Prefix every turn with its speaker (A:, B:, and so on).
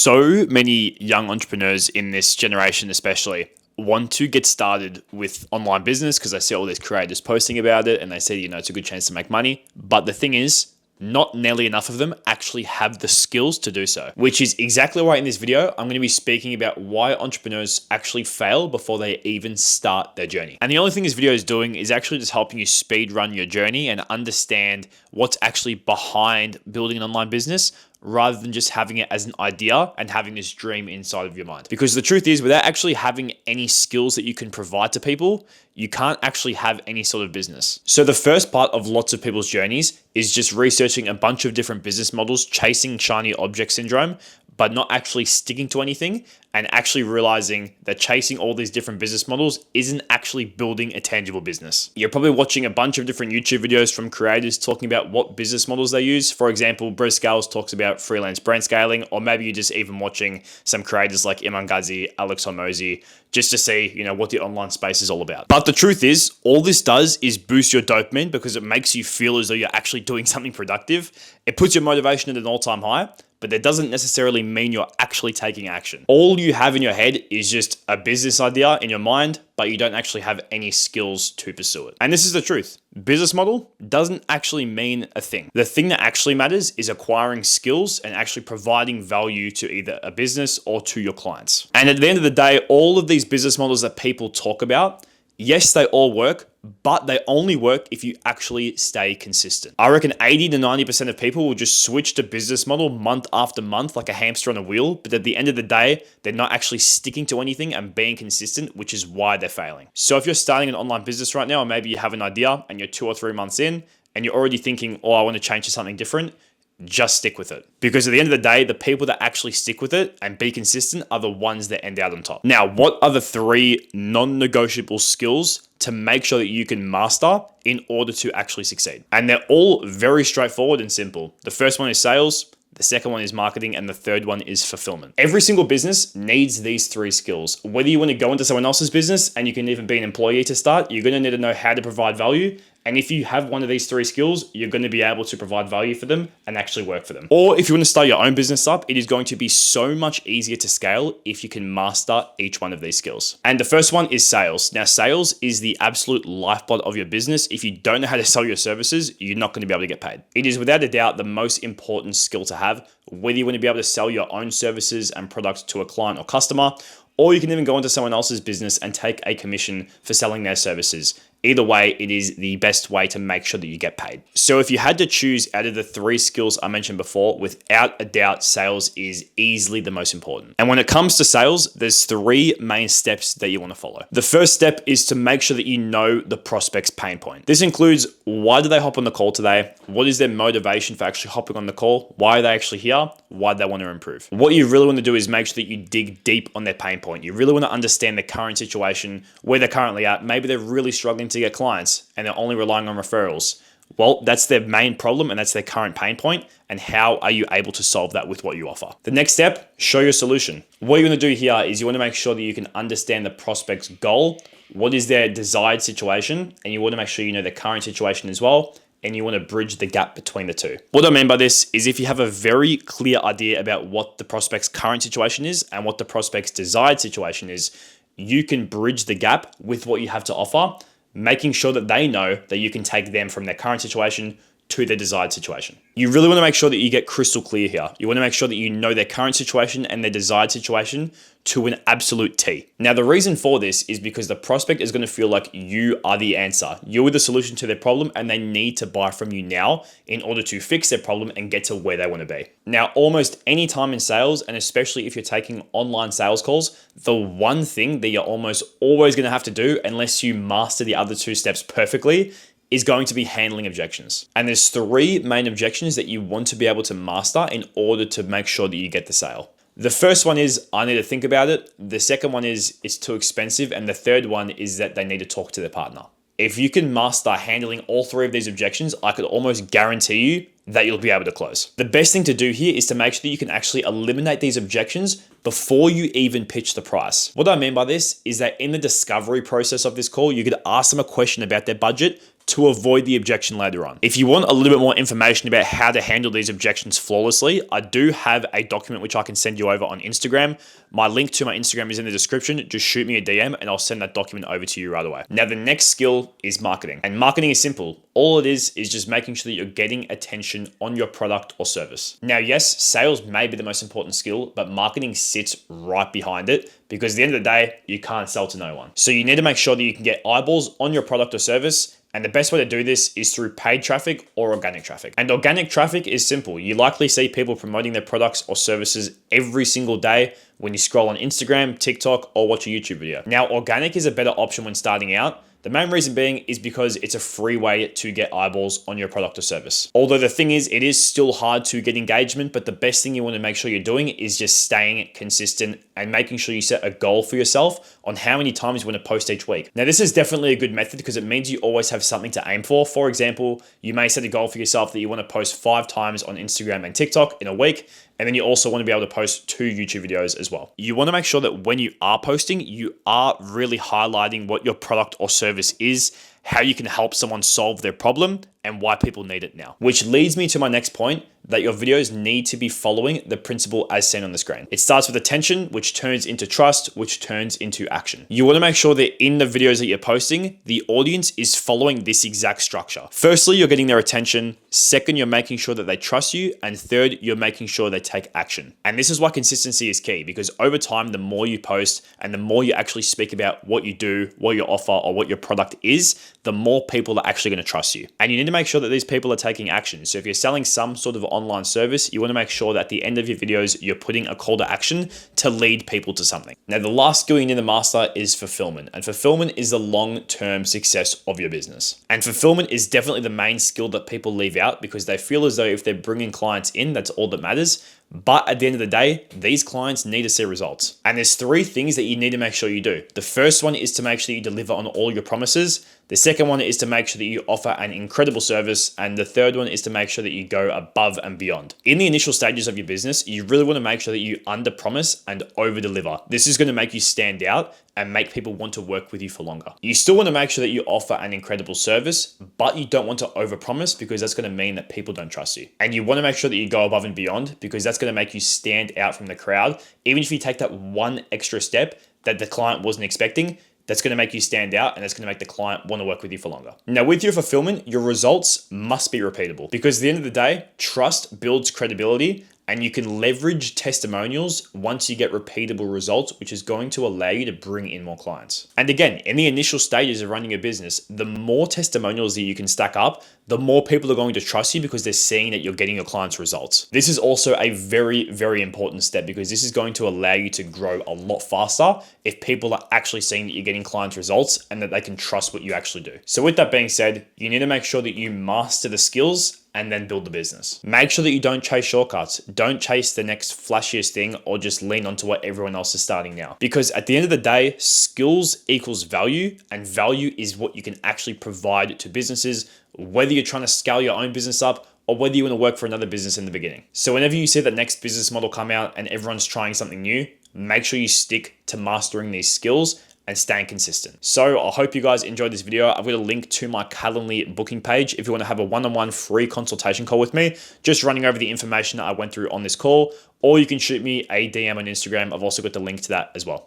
A: So many young entrepreneurs in this generation, especially, want to get started with online business because they see all these creators posting about it and they say, it's a good chance to make money. But the thing is, not nearly enough of them actually have the skills to do so, which is exactly why in this video, I'm going to be speaking about why entrepreneurs actually fail before they even start their journey. And the only thing this video is doing is actually just helping you speed run your journey and understand what's actually behind building an online business, rather than just having it as an idea and having this dream inside of your mind. Because the truth is, without actually having any skills that you can provide to people, you can't actually have any sort of business. So the first part of lots of people's journeys is just researching a bunch of different business models, chasing shiny object syndrome, but not actually sticking to anything, and actually realizing that chasing all these different business models isn't actually building a tangible business. You're probably watching a bunch of different YouTube videos from creators talking about what business models they use. For example, Brett Scales talks about freelance brand scaling, or maybe you're just even watching some creators like Iman Ghazi, Alex Hormozi, just to see, what the online space is all about. But the truth is, all this does is boost your dopamine because it makes you feel as though you're actually doing something productive. It puts your motivation at an all-time high, but that doesn't necessarily mean you're actually taking action. All you have in your head is just a business idea in your mind, but you don't actually have any skills to pursue it. And this is the truth. Business model doesn't actually mean a thing. The thing that actually matters is acquiring skills and actually providing value to either a business or to your clients. And at the end of the day, all of these business models that people talk about, yes, they all work, but they only work if you actually stay consistent. I reckon 80 to 90% of people will just switch to business model month after month like a hamster on a wheel, but at the end of the day, they're not actually sticking to anything and being consistent, which is why they're failing. So if you're starting an online business right now, or maybe you have an idea and you're 2 or 3 months in and you're already thinking, I want to change to something different, just stick with it. Because at the end of the day, the people that actually stick with it and be consistent are the ones that end out on top. Now, what are the 3 non-negotiable skills to make sure that you can master in order to actually succeed? And they're all very straightforward and simple. The first one is sales. The second one is marketing, and the third one is fulfillment. Every single business needs these 3 skills. Whether you want to go into someone else's business and you can even be an employee to start, you're going to need to know how to provide value. And if you have one of these 3 skills, you're going to be able to provide value for them and actually work for them. Or if you want to start your own business up, it is going to be so much easier to scale if you can master each one of these skills. And the first one is sales. Now, sales is the absolute lifeblood of your business. If you don't know how to sell your services, you're not going to be able to get paid. It is without a doubt the most important skill to have, whether you want to be able to sell your own services and products to a client or customer, or you can even go into someone else's business and take a commission for selling their services. Either way, it is the best way to make sure that you get paid. So if you had to choose out of the 3 skills I mentioned before, without a doubt, sales is easily the most important. And when it comes to sales, there's 3 main steps that you want to follow. The first step is to make sure that you know the prospect's pain point. This includes, why do they hop on the call today? What is their motivation for actually hopping on the call? Why are they actually here? Why do they want to improve? What you really want to do is make sure that you dig deep on their pain point. You really want to understand the current situation, where they're currently at. Maybe they're really struggling to get clients and they're only relying on referrals. Well, that's their main problem and that's their current pain point. And how are you able to solve that with what you offer? The next step, show your solution. What you want to do here is you want to make sure that you can understand the prospect's goal. What is their desired situation? And you want to make sure you know their current situation as well. And you want to bridge the gap between the 2. What I mean by this is if you have a very clear idea about what the prospect's current situation is and what the prospect's desired situation is, you can bridge the gap with what you have to offer, making sure that they know that you can take them from their current situation to their desired situation. You really want to make sure that you get crystal clear here. You want to make sure that you know their current situation and their desired situation to an absolute T. Now, the reason for this is because the prospect is going to feel like you are the answer. You're the solution to their problem and they need to buy from you now in order to fix their problem and get to where they want to be. Now, almost any time in sales, and especially if you're taking online sales calls, the one thing that you're almost always going to have to do, unless you master the other 2 steps perfectly, is going to be handling objections. And there's 3 main objections that you want to be able to master in order to make sure that you get the sale. The first one is, I need to think about it. The second one is, it's too expensive. And the third one is that they need to talk to their partner. If you can master handling all 3 of these objections, I could almost guarantee you that you'll be able to close. The best thing to do here is to make sure that you can actually eliminate these objections before you even pitch the price. What I mean by this is that in the discovery process of this call, you could ask them a question about their budget to avoid the objection later on. If you want a little bit more information about how to handle these objections flawlessly, I do have a document which I can send you over on Instagram. My link to my Instagram is in the description. Just shoot me a DM and I'll send that document over to you right away. Now, the next skill is marketing. And marketing is simple. All it is just making sure that you're getting attention on your product or service. Now, yes, sales may be the most important skill, but marketing sits right behind it because at the end of the day, you can't sell to no one. So you need to make sure that you can get eyeballs on your product or service. And the best way to do this is through paid traffic or organic traffic. And organic traffic is simple. You likely see people promoting their products or services every single day when you scroll on Instagram, TikTok, or watch a YouTube video. Now, organic is a better option when starting out. The main reason being is because it's a free way to get eyeballs on your product or service. Although the thing is, it is still hard to get engagement, but the best thing you want to make sure you're doing is just staying consistent and making sure you set a goal for yourself on how many times you want to post each week. Now, this is definitely a good method because it means you always have something to aim for. For example, you may set a goal for yourself that you want to post 5 times on Instagram and TikTok in a week. And then you also want to be able to post 2 YouTube videos as well. You want to make sure that when you are posting, you are really highlighting what your product or service is, how you can help someone solve their problem, and why people need it now. Which leads me to my next point, that your videos need to be following the principle as seen on the screen. It starts with attention, which turns into trust, which turns into action. You want to make sure that in the videos that you're posting, the audience is following this exact structure. Firstly, you're getting their attention. Second, you're making sure that they trust you. And third, you're making sure they take action. And this is why consistency is key, because over time, the more you post and the more you actually speak about what you do, what you offer, or what your product is, the more people are actually going to trust you. And you need to make sure that these people are taking action. So if you're selling some sort of online service, you want to make sure that at the end of your videos, you're putting a call to action to lead people to something. Now, the last skill you need to master is fulfillment. And fulfillment is the long-term success of your business. And fulfillment is definitely the main skill that people leave out because they feel as though if they're bringing clients in, that's all that matters. But at the end of the day, these clients need to see results. And there's 3 things that you need to make sure you do. The first one is to make sure you deliver on all your promises. The second one is to make sure that you offer an incredible service. And the third one is to make sure that you go above and beyond. In the initial stages of your business, you really want to make sure that you under promise and over deliver. This is going to make you stand out and make people want to work with you for longer. You still want to make sure that you offer an incredible service, but you don't want to overpromise because that's going to mean that people don't trust you. And you want to make sure that you go above and beyond because that's going to make you stand out from the crowd. Even if you take that one extra step that the client wasn't expecting, that's going to make you stand out and that's going to make the client want to work with you for longer. Now, with your fulfillment, your results must be repeatable because at the end of the day, trust builds credibility. And you can leverage testimonials once you get repeatable results, which is going to allow you to bring in more clients. And again, in the initial stages of running a business, the more testimonials that you can stack up, the more people are going to trust you because they're seeing that you're getting your clients results. This is also a very, very important step because this is going to allow you to grow a lot faster if people are actually seeing that you're getting clients results and that they can trust what you actually do. So with that being said, you need to make sure that you master the skills and then build the business. Make sure that you don't chase shortcuts. Don't chase the next flashiest thing or just lean onto what everyone else is starting now. Because at the end of the day, skills equals value, and value is what you can actually provide to businesses, whether you're trying to scale your own business up or whether you want to work for another business in the beginning. So whenever you see the next business model come out and everyone's trying something new, make sure you stick to mastering these skills and staying consistent. So I hope you guys enjoyed this video. I've got a link to my Calendly booking page if you want to have a one-on-one free consultation call with me, just running over the information that I went through on this call, or you can shoot me a DM on Instagram. I've also got the link to that as well.